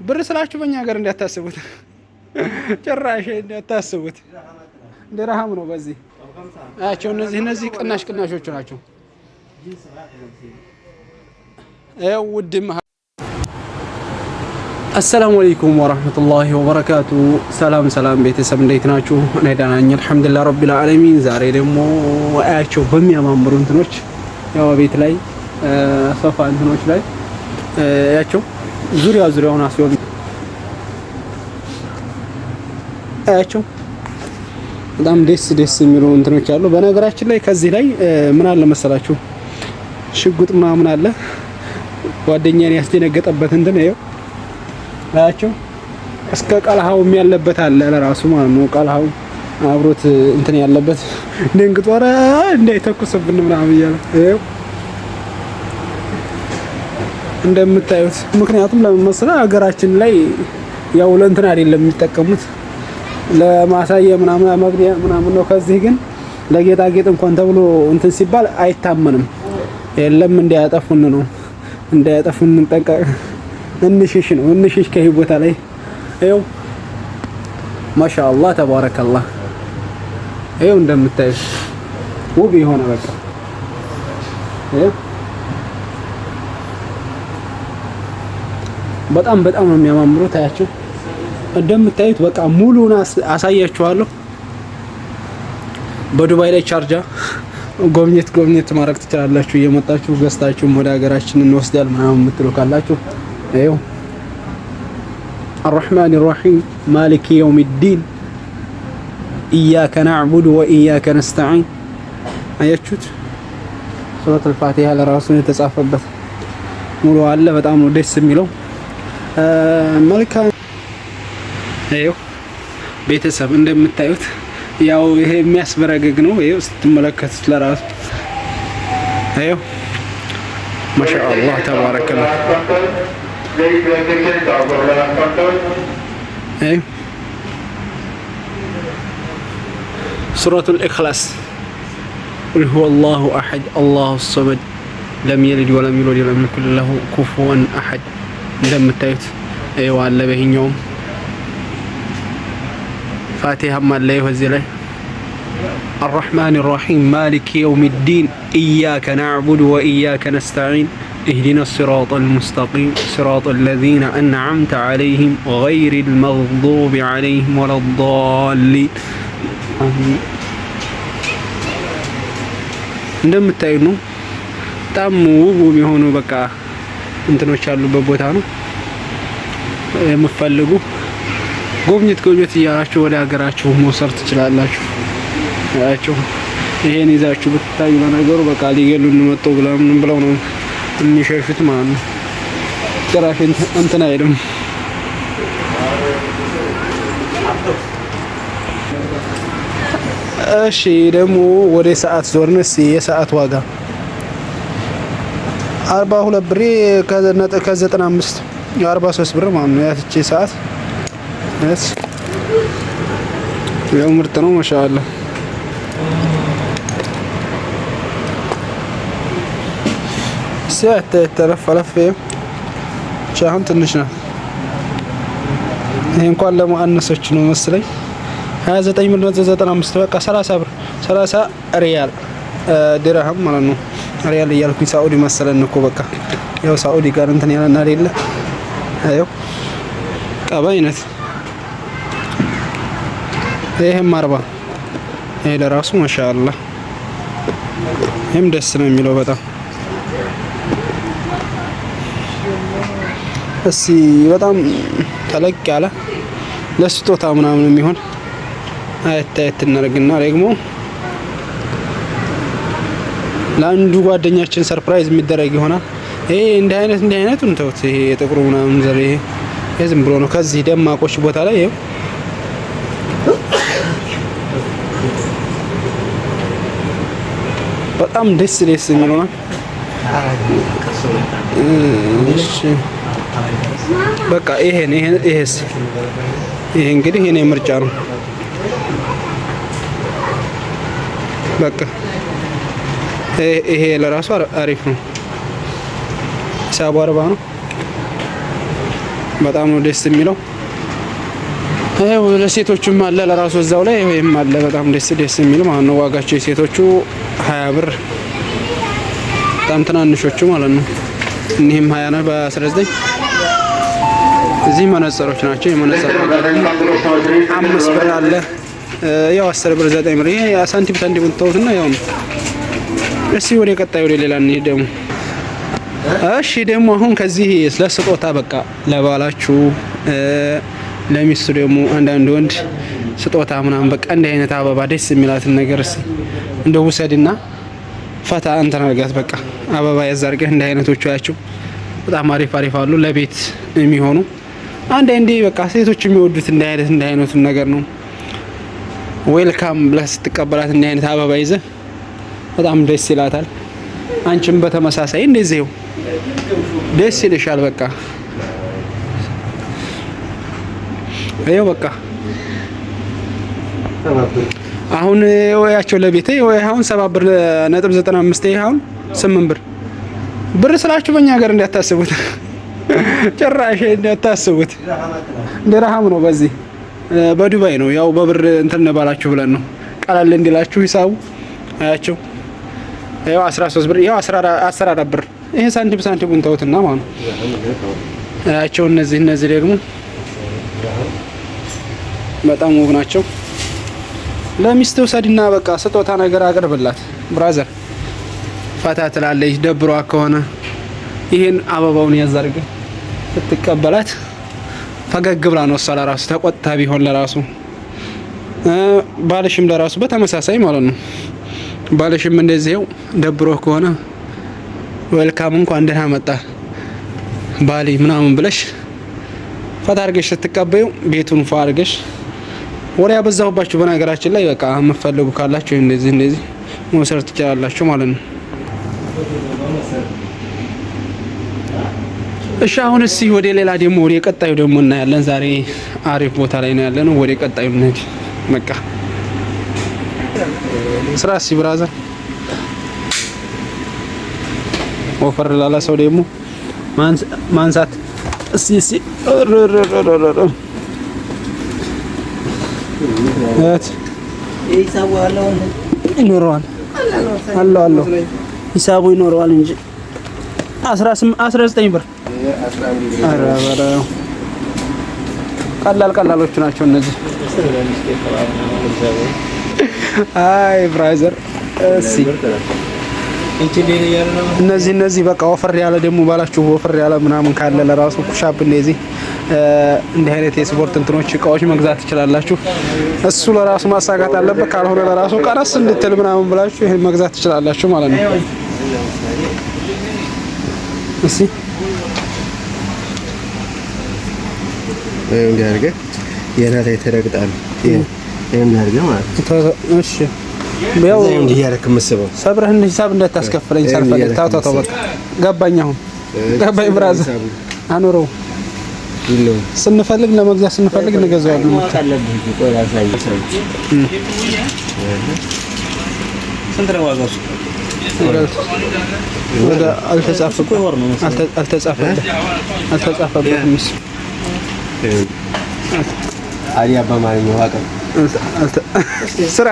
ብር ስላችሁ በእኛ ሀገር እንዳታስቡት ጭራሽ እንዳታስቡት ድርሃም ነው። በዚህ አያቸው እነዚህ ቅናሾቹ ናቸው። ውድም አሰላሙ አለይኩም ወራህመቱላሂ ወበረካቱ። ሰላም ቤተሰብ እንዴት ናችሁ? እኔ ደህና ነኝ አልሐምዱሊላህ ረቢል ዓለሚን። ዛሬ ደግሞ አያቸው በሚያማምሩ እንትኖች ያው ቤት ላይ ሶፋ እንትኖች ላይ አያቸው ዙሪያውን አስዮብ አያቸው በጣም ደስ የሚሉ እንትኖች አሉ። በነገራችን ላይ ከዚህ ላይ ምን አለ መሰላችሁ ሽጉጥ ምናምን አለ። ጓደኛዬን ያስደነገጠበት እንትን ነው አያቸው እስከ ቀልሃውም ያለበት አለ ለራሱ ማለት ነው። ቀልሃው አብሮት እንትን ያለበት ደንግጦ ኧረ እንዳይተኩስብን ምናምን እያለ ይኸው እንደምታዩት። ምክንያቱም ለምን መሰለህ ሀገራችን ላይ ያው ለእንትን አይደለም የሚጠቀሙት ለማሳየ ምናምን መብሪያ ምናምን ነው። ከዚህ ግን ለጌጣጌጥ እንኳን ተብሎ እንትን ሲባል አይታመንም። የለም እንዳያጠፉን ነው እንዳያጠፉን እንጠንቀቅ። እንሽሽ ከዚህ ቦታ ላይ ይኸው ማሻአላህ ተባረከላህ። ይኸው እንደምታዩት ውብ የሆነ በቃ ይኸው በጣም ነው የሚያማምሩት። አያችሁ እንደምታዩት በቃ ሙሉውን አሳያችኋለሁ። በዱባይ ላይ ቻርጃ ጎብኘት ማድረግ ትችላላችሁ። እየመጣችሁ ገዝታችሁ ወደ ሀገራችን እንወስዳል ምናምን የምትሉ ካላችሁ ይኸው الرحمن الرحيم مالك يوم الدين إياك نعبد وإياك نستعين አያችሁት ሱረቱል ፋቲሃ ለራሱ የተጻፈበት ሙሉ አለ። በጣም ነው ደስ የሚለው። መልካም ይኸው ቤተሰብ እንደምታዩት ያው ይሄ የሚያስበረግግ ነው። ይኸው ስትመለከቱት ለራሱ ይኸው ማሻአላህ ተባረከላህ። ሱረቱል ኢኽላስ ቁል ሁወላሁ አሐድ አላሁ ሰመድ ለም የሊድ ወለም ዩለድ ወለም የኩን ለሁ ኩፉወን አሐድ እንደምታዩት ይኸው አለ። በይኸኛውም ፋቲሃም አለ። ይኸው እዚህ ላይ الرحمن الرحيم مالك يوم الدين إياك نعبد وإياك نستعين اهدنا الصراط المستقيم صراط الذين أنعمت عليهم غير المغضوب عليهم ولا الضالين آمين። እንደምታዩት ነው በጣም ውብ የሆኑ በቃ እንትኖች ያሉበት ቦታ ነው። የምትፈልጉ ጎብኘት እያላችሁ ወደ ሀገራችሁ መውሰድ ትችላላችሁ። አያችሁ ይሄን ይዛችሁ ብታዩ በነገሩ በቃ ሊገሉን መጥተው ብለው ነው የሚሸሹት ማለት ነው። ጭራሽ እንትን አይልም። እሺ ደግሞ ወደ ሰዓት ዞርን። እስኪ የሰዓት ዋጋ 42 ብር ከ95 43 ብር ማለት ነው። ያቺ ሰዓት ያው ምርጥ ነው ማሻአላህ። ሰዓት ተለፈለፈ ቻሁን ትንሽ ነው። ይሄ እንኳን ለማአነሶች ነው መስለኝ 29 ብር 95 በቃ 30 ብር 30 ሪያል ድርሃም ማለት ነው። ሪያል እያልኩኝ ሳኡዲ መሰለን እኮ በቃ ያው ሳኡዲ ጋር እንትን ያለና አይደለ። አየው ቀባይነት ይሄም 40 ይሄ ለራሱ ማሻአላህ ይሄም ደስ ነው የሚለው በጣም እሺ። በጣም ተለቅ ያለ ለስጦታ ምናምን የሚሆን አየት እናደርግና ደግሞ ለአንዱ ጓደኛችን ሰርፕራይዝ የሚደረግ ይሆናል። ይሄ እንዲህ አይነት እንተውት። ይሄ የጥቁሩ ምናምን ዘር ይሄ ዝም ብሎ ነው። ከዚህ ደማቆች ቦታ ላይ ይሄው በጣም ደስ የሚለው ነው። እሺ በቃ ይሄ እንግዲህ የኔ ምርጫ ነው። በቃ ይሄ ለራሱ አሪፍ ነው። ሂሳቡ 40 ነው። በጣም ነው ደስ የሚለው። ይኸው ለሴቶችም አለ ለራሱ እዛው ላይ ወይም አለ። በጣም ደስ የሚል ማለት ነው። ዋጋቸው የሴቶቹ 20 ብር፣ በጣም ትናንሾቹ ማለት ነው። እኒህም 20 ነው በ19። እዚህ መነጽሮች ናቸው። የመነጽር ዋጋ ደግሞ 5 ብር አለ። ያው 10 ብር 9 ብር። ይሄ ሳንቲም ተውትና ያው ነው። እሺ ወደ ቀጣዩ ወደ ሌላ እንሂድ ደግሞ። እሺ ደግሞ አሁን ከዚህ ለስጦታ በቃ ለባላችሁ ለሚስቱ ደግሞ አንዳንድ ወንድ ስጦታ ምናምን በቃ እንዲህ አይነት አበባ ደስ የሚላትን ነገር እንደ ውሰድና ፈታ እንትን አድርጋት በቃ አበባ ያዛርገህ። እንዲህ አይነቶቹ ያቸው በጣም አሪፍ አሉ ለቤት የሚሆኑ። አንዳንዴ በቃ ሴቶች የሚወዱት እንዲህ አይነቱን ነገር ነው። ዌልካም ብለህ ስትቀበላት እንዲህ አይነት አበባ ይዘህ በጣም ደስ ይላታል። አንቺም በተመሳሳይ እንደዚህው ደስ ይልሻል። በቃ ይኸው በቃ አሁን ወያቸው ለቤቴ ወይ አሁን 7.95 ይሄ አሁን 8 ብር ስላችሁ በእኛ ሀገር እንዳታስቡት፣ ጭራሽ እንዳታስቡት ድርሃም ነው። በዚህ በዱባይ ነው። ያው በብር እንትን ባላችሁ ብለን ነው ቀላል እንዲላችሁ ሂሳቡ። አያቸው ያው 13 ብር ያው 14 ብር። ይሄ ሳንቲሙን ተውትና ማለት ነው። አያቸው እነዚህ ደግሞ በጣም ውብ ናቸው። ለሚስት ውሰድና በቃ ስጦታ ነገር አቅርብላት ብራዘር። ፈታ ትላለች ደብሯ ከሆነ ይሄን አበባውን ያዛርገ ስትቀበላት ፈገግ ብላ ነው እሷ ለራሱ ተቆጥታ ቢሆን ለራሱ ባልሽም ለራሱ በተመሳሳይ ማለት ነው። ባልሽም እንደዚህው ደብሮ ከሆነ ዌልካም እንኳን ደህና መጣ ባሊ ምናምን ብለሽ ፈታ አድርገሽ ስትቀበዩ ቤቱን ፏ አድርገሽ ወሬ ያበዛሁባችሁ በነገራችን ላይ በቃ የምትፈልጉ ካላችሁ እንደዚህ መውሰድ ትችላላችሁ ማለት ነው። እሺ አሁን እስኪ ወደ ሌላ ደግሞ ወደ ቀጣዩ ደግሞ እናያለን። ዛሬ አሪፍ ቦታ ላይ ነው ያለነው። ወደ ቀጣዩ እንሂድ በቃ ስራ እስኪ ብራዘር። ወፈር ላላ ሰው ደግሞ ማንሳት እስኪ ይኖረዋል አለው ሂሳቡ ይኖረዋል እንጂ 19 ብር። ቀላሎቹ ናቸው እነዚህ። አይ ብራዘር እነዚህ በቃ ወፈር ያለ ደግሞ ባላችሁ ወፈር ያለ ምናምን ካለ ለራሱ ኩሻፕ እንደዚህ እንዲህ አይነት የስፖርት እንትኖች እቃዎች መግዛት ትችላላችሁ። እሱ ለራሱ ማሳካት አለበት። ካልሆነ ለራሱ ቀነስ እንድትል ምናምን ብላችሁ ይሄን መግዛት ትችላላችሁ ማለት ነው። እሺ እንዲያርገ የናታ የተረግጣል እንዲያርገ ማለት ነው። እሺ ያው እንዲያረክ መስበው ሰብረህ ሂሳብ እንዳታስከፍለኝ ሳልፈልግ ታው በቃ ገባኝ። አሁን ገባኝ ብራዘር። አኖረው ስንፈልግ ለመግዛት ስንፈልግ እንገዛዋለን። ስንት ነው ዋጋው? ወደ አልተጻፈበትም። አሪያ በማንኛው ዋጋ ስራ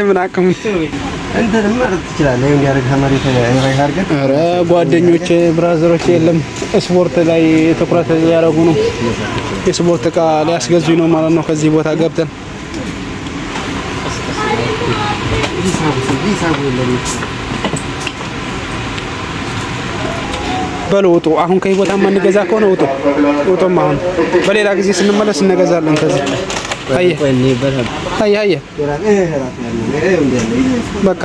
ምን አቅም እንትን ማለት ትችላለህ። እንዲያርግ ከመሬት አይሃርገን። ኧረ ጓደኞቼ ብራዘሮቼ የለም ስፖርት ላይ ትኩረት ያደረጉ ነው። የስፖርት እቃ ሊያስገዙኝ ነው ማለት ነው። ከዚህ ቦታ ገብተን በሉ ውጡ። አሁን ከዚህ ቦታ ማንገዛ ከሆነ ውጡም። አሁን በሌላ ጊዜ ስንመለስ እንገዛለን ከዚህ። አየ በቃ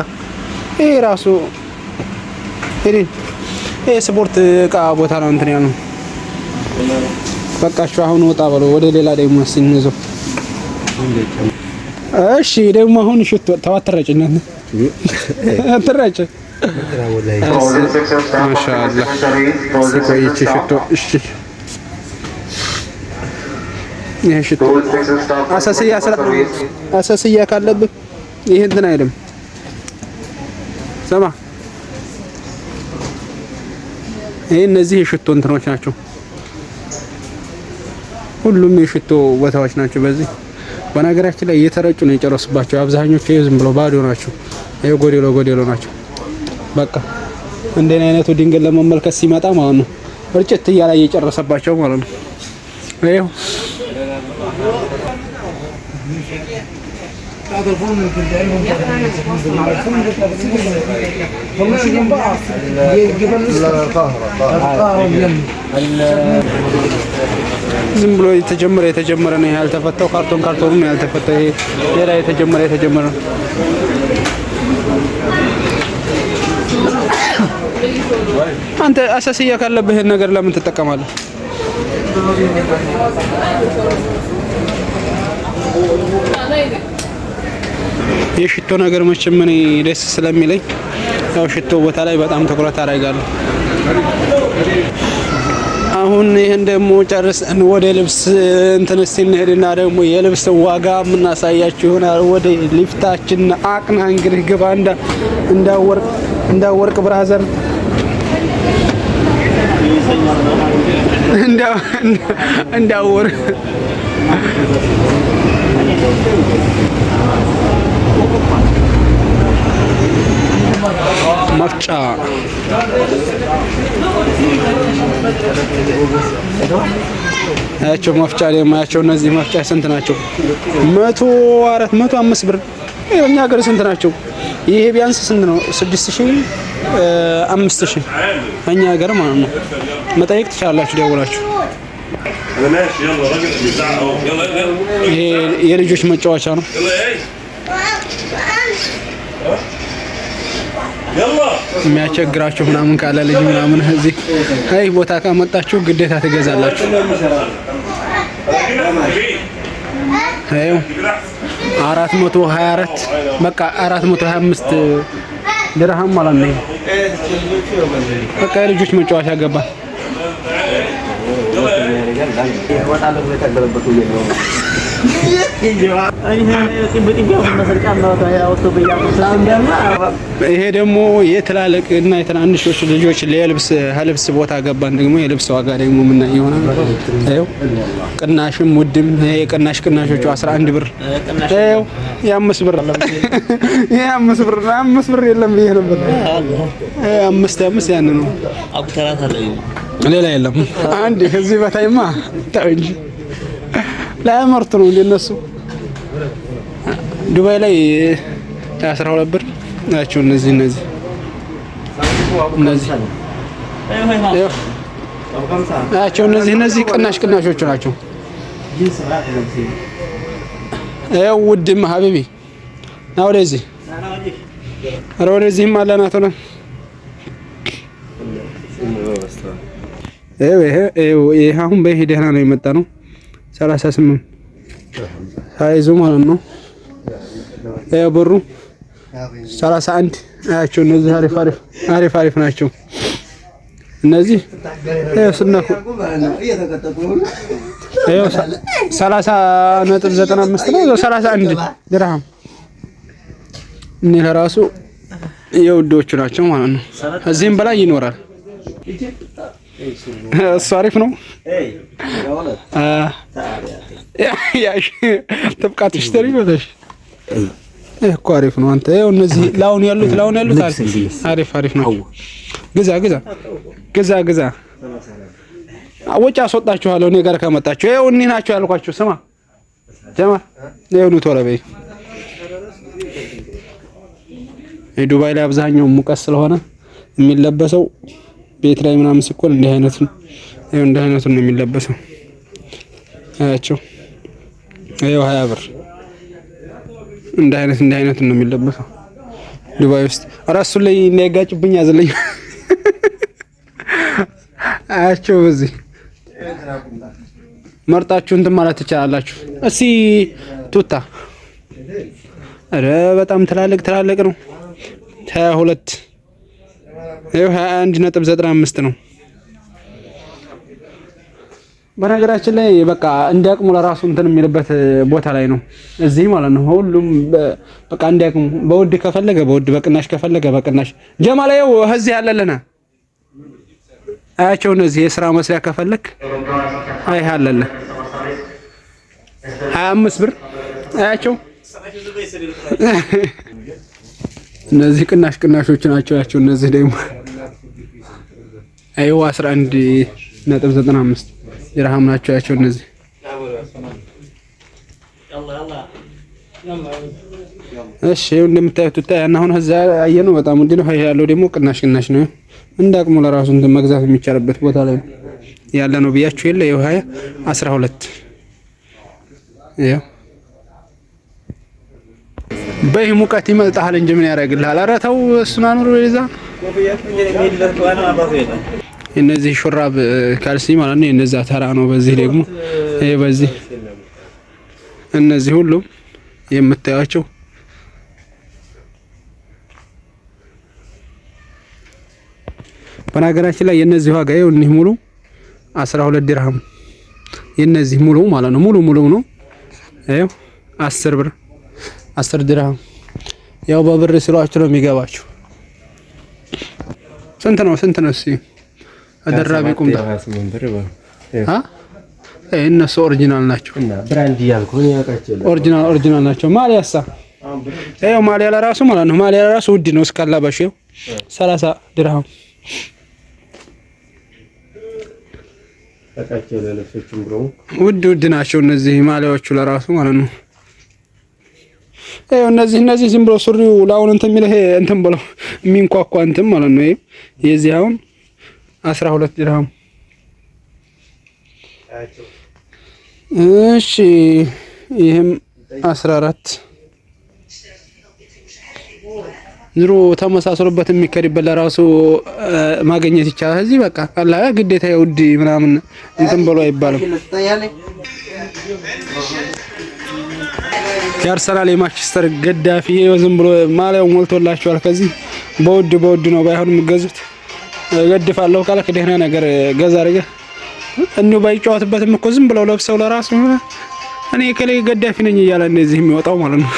ይሄ ራሱ ይሄ ስፖርት እቃ ቦታ ነው እንትን ያለው። በቃ እሺ አሁን ወጣ በሉ ወደ ሌላ ደግሞ ስንይዘው። እሺ ደግሞ አሁን ሽቶ ተዋትረጭነት አትረጭ ማሻአላህ ሲቆይች ሽቶ። እሺ ይሄ ሽቶ አሳስያ ካለብህ ይሄ እንትን አይደለም። ሰማ ይሄ እነዚህ የሽቶ እንትኖች ናቸው። ሁሉም የሽቶ ቦታዎች ናቸው። በዚህ በነገራችን ላይ እየተረጩ ነው የጨረሱባቸው። አብዛኞቹ ዝም ብለው ባዶ ናቸው። ይሄ ጎዴሎ ናቸው። በቃ እንደኔ አይነቱ ድንገት ለመመልከት ሲመጣ ማለት ነው እርጭት እያለ እየጨረሰባቸው ማለት ነው። ይሄው ዝም ብሎ የተጀመረ ነው ያልተፈታው። ካርቶኑ ነው ያልተፈታው። ይሄ ሌላ የተጀመረ ነው። አንተ አሳስያ ካለብህ ነገር ለምን ትጠቀማለህ? የሽቶ ነገር መቼም እኔ ደስ ስለሚለኝ ያው ሽቶ ቦታ ላይ በጣም ትኩረት አደርጋለሁ። አሁን ይሄን ደግሞ ጨርሰን ወደ ልብስ እንትን ስንሄድና ደግሞ የልብስ ዋጋ የምናሳያችሁ ይሆናል። ወደ ሊፍታችን አቅና እንግዲህ ግባ እንዳወርቅ ብራዘር እንዳወር መፍጫ ያቸው መፍጫ ለማያቸው እነዚህ መፍጫ ስንት ናቸው? 104 105 ብር። እኛ ሀገር ስንት ናቸው? ይሄ ቢያንስ ስንት ነው? 6000 5000 እኛ ሀገር ማለት ነው። መጠየቅ ትችላላችሁ ደውላችሁ። ይሄ የልጆች መጫወቻ ነው። የሚያስቸግራችሁ ምናምን ካለ ልጅ ምናምን እዚህ አይ ቦታ ካመጣችሁ ግዴታ ትገዛላችሁ። አዩ 424 በቃ 425 ድርሃም ማለት ነው። በቃ የልጆች መጫወቻ ገባ። ይሄ ደግሞ የትላልቅ እና የትናንሾች ልጆች ለልብስ ቦታ ገባን። ደግሞ የልብስ ዋጋ ደግሞ ምን ይሆናል? አይው ቅናሽም ውድም ይሄ ቅናሾቹ 11 ብር አይው የ5 ብር የ5 ብር 5 ብር የለም ብዬ ነበር። 5 ያን ነው ሌላ የለም። አንድ ከዚህ በታይማ ታው እንጂ ለአመርት ነው እንደነሱ ዱባይ ላይ 12 ብር ናቸው። እነዚህ ናቸው። እነዚህ ቅናሾቹ ናቸው። ያው ውድም ሀቢቢ ነው። ወደዚህም አለናት ነው። ይሄ አሁን በሂደና ነው የመጣ ነው 38 ሳይዙ ማለት ነው። ያው ብሩ 31 አያቸው። እነዚህ አሪፍ ናቸው። እነዚህ ያው ስነኩ ያው 30.95 ነው 31 ድርሃም። እኔ ለራሱ የውዶቹ ናቸው ማለት ነው። እዚህም በላይ ይኖራል። እሱ አሪፍ ነው። ያሽ ተብቃት ሽተሪ ወደሽ እኮ አሪፍ ነው። አንተ ያው እነዚህ ላውን ያሉት አሪፍ ነው። ግዛ ወጪ አስወጣችኋለሁ እኔ ጋር ከመጣችሁ። ይኸው እኔ ናቸው ያልኳችሁ። ስማ ጀማል ይኸው ነው ተወረበይ። ዱባይ ላይ አብዛኛው ሙቀት ስለሆነ የሚለበሰው ቤት ላይ ምናምን ሲኮን እንዲህ አይነቱን ነው የሚለበሰው። አያቸው ይኸው 20 ብር እንዲህ አይነት ነው የሚለበሰው ዱባይ ውስጥ። ራሱ ላይ እንዳይጋጭብኝ ያዝልኝ። አያቸው በዚህ መርጣችሁ እንትን ማለት ትችላላችሁ። እስኪ ቱታ ኧረ በጣም ትላልቅ ነው። 22 ይኸው 21.95 ነው። በነገራችን ላይ በቃ እንዲያቅሙ ለራሱ እንትን የሚልበት ቦታ ላይ ነው እዚህ ማለት ነው። ሁሉም በቃ እንዲያቅሙ በውድ ከፈለገ በውድ በቅናሽ ከፈለገ በቅናሽ ጀማላየው እዚህ ያለለና አያቸው። እነዚህ የስራ መስሪያ ከፈለክ አይ አለለ 25 ብር አያቸው። እነዚህ ቅናሾች ናቸው ያቸው። እነዚህ ደግሞ አይው 11.95 ድርሃም ናቸው ያቸው እነዚህ። እሺ እንደምታዩት ታያና አሁን እዛ አየነው በጣም ውድ ነው። ያለው ደግሞ ቅናሽ ነው። እንዳቅሙ ለራሱ እንትን መግዛት የሚቻልበት ቦታ ላይ ያለ ነው ብያችሁ የለ ይኸው 12 ይኸው በይ ሙቀት ይመጣል እንጂ ምን ያደርግልሃል? ኧረ ተው እሱን አኑር ይዛ እነዚህ ሹራብ ካልሲ ማለት ነው። እነዛ ተራ ነው። በዚህ ደግሞ ይሄ በዚህ እነዚህ ሁሉ የምታያቸው በነገራችን ላይ የነዚህ ዋጋ ይኸው እኒህ ሙሉ 12 ድርሃም የነዚህ ሙሉ ማለት ነው። ሙሉ ነው። ይኸው 10 ብር 10 ድርሃም ያው በብር ስሏችሁ ነው የሚገባችሁ። ስንት ነው? እስኪ አደራቢ ቁምጣ እነሱ ኦሪጂናል ናቸው። ብራንድ ያልኩ ያቃቸው ኦሪጂናል ናቸው። ማሊያሳ ይኸው ማሊያ ለራሱ ማለት ነው። ማሊያ ለራሱ ውድ ነው። እስካላባሽ ይኸው 30 ድርሃም ታቃቸው ለልብሶችም ብሎ ውድ ናቸው እነዚህ ማሊያዎቹ ለራሱ ማለት ነው። ይኸው እነዚህ ዝም ብሎ ሱሪው ላውን እንትን የሚለው ይሄ እንትን ብሎ የሚንኳኳ እንትን ማለት ነው። ይሄ የዚህ አሁን 12 ድርሃም። እሺ ይሄም 14 ዝሮ ተመሳስሎበት የሚከድበት ለራሱ ማግኘት ይቻላል። እዚህ በቃ አላ ግዴታ የውድ ምናምን እንትን ብሎ አይባልም። የአርሰናል የማንቸስተር ገዳፊ ዝም ብሎ ማሊያው ሞልቶላችኋል። ከዚህ በውድ ነው ባይሆን የምገዙት። ገድፋለሁ ካለክ ደህና ነገር ገዛ አድርገህ እንዴው ባይጫወትበትም እኮ ዝም ብለው ለብሰው ለራሱ እኔ ከሌ ገዳፊ ነኝ እያለ እንደዚህ የሚወጣው ማለት ነው።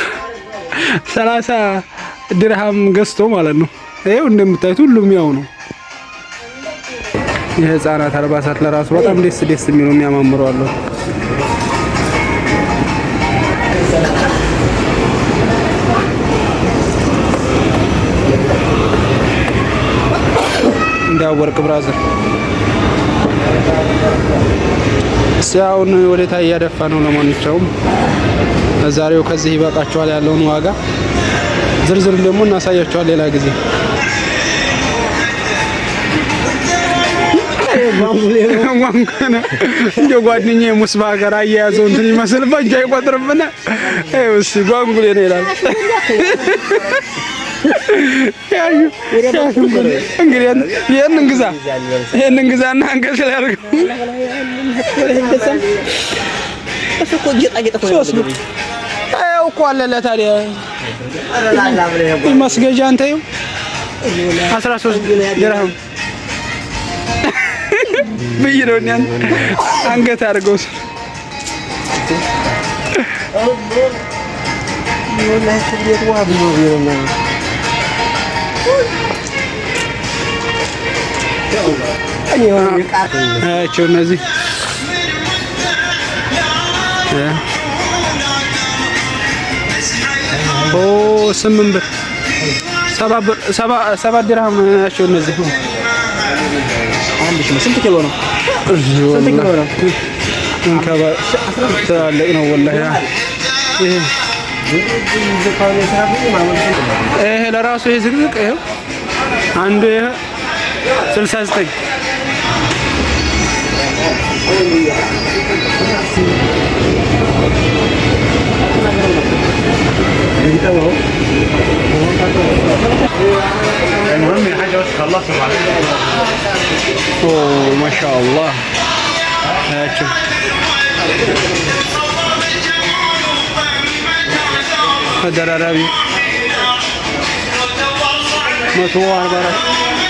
30 ድርሃም ገዝቶ ማለት ነው። ይሄው እንደምታዩት ሁሉም ያው ነው። የህፃናት አልባሳት ለራሱ በጣም ደስ የሚሉ የሚያማምሩ አሉ። እንዳወርቅ ብራዘር ሲያውን ወደታ እያደፋ ነው። ለማንኛውም ዛሬው ከዚህ ይበቃችኋል። ያለውን ዋጋ ዝርዝር ደግሞ እናሳያችኋል ሌላ ጊዜ። እንደ ጓደኛዬ ሙስባ ጋር አያያዘው እንትን ይመስል በእጅ አይቆጥርምና እሺ ጓንጉሌ ነው ይላል። እንግዲህ ይሄንን ግዛና አንገት ላይ አድርገው እኮ አለለ ታዲያ መስገጃ አንተ ይኸው 13 ድርሃም ብይ ነው ያን አንገት አድርገው እነዚህ 8 ብር 7 ድርሃም ናቸው እነዚህ። ስንት ኪሎ ነው? እንከባ ትላልቅ ነው ወላሂ። ይሄ ለራሱ ይሄ ዝቅዝቅ ይሄው አንዱ ይሄ 69 المهم الحاجة بس خلصوا على اوه ما شاء الله. شوف هذا العربي 140